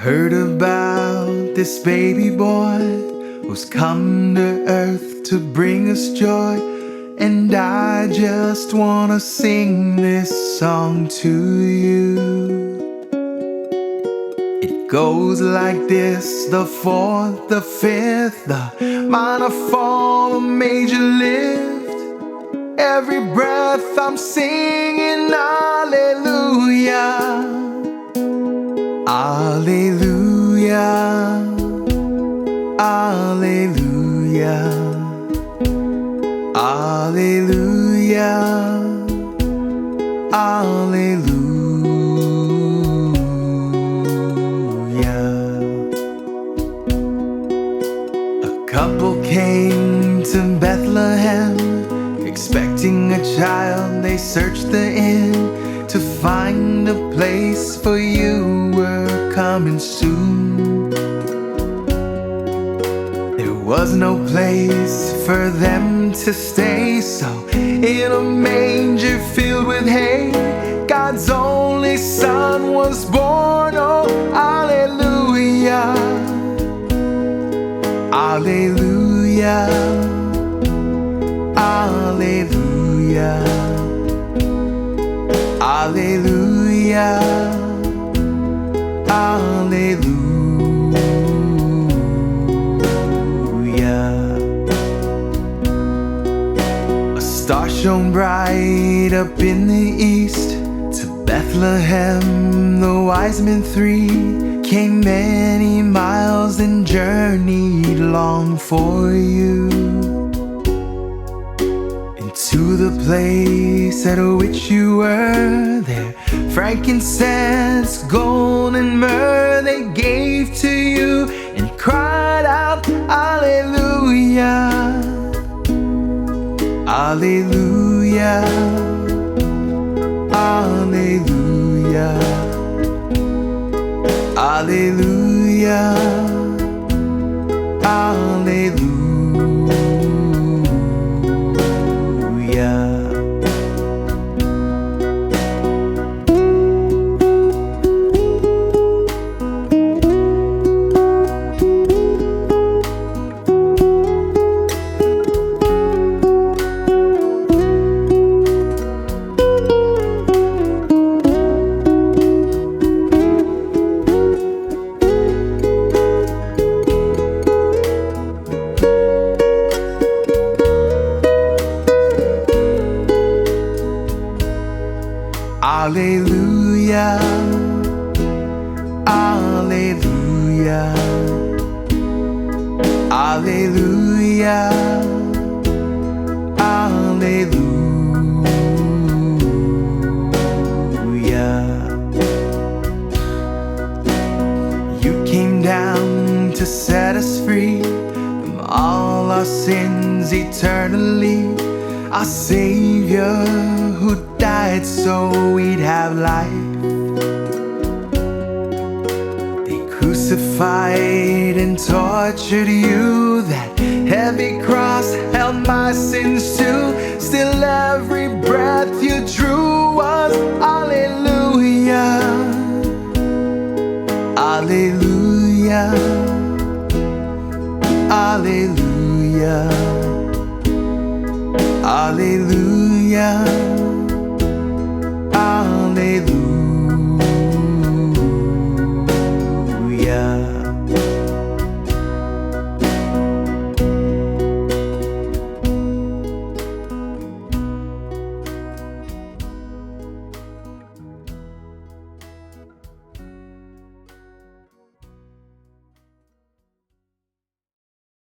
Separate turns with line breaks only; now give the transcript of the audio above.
heard about this baby boy who's come to earth to bring us joy, and I just wanna sing this song to you. It goes like this: the fourth, the fifth, the minor fall, the major lift. Every breath I'm singing hallelujah, hallelujah, hallelujah, hallelujah, hallelujah. A couple came to Bethlehem expecting a child. They searched the inn to find a place, for you were coming soon. There was no place for them to stay, so in a manger filled with hay, God's only Son was born. Oh, hallelujah, hallelujah, hallelujah, hallelujah, hallelujah. A star shone bright up in the east. To Bethlehem the wise men three came many miles and journeyed long for you, to the place at which you were. There frankincense, gold and myrrh they gave to you, and cried out hallelujah, hallelujah, hallelujah, hallelujah, hallelujah. Hallelujah, hallelujah, hallelujah, hallelujah. You came down to set us free from all our sins eternally. Our Savior who died so we'd have life. They crucified and tortured you. That heavy cross held my sins too. Still every breath you drew was hallelujah, hallelujah, hallelujah, hallelujah.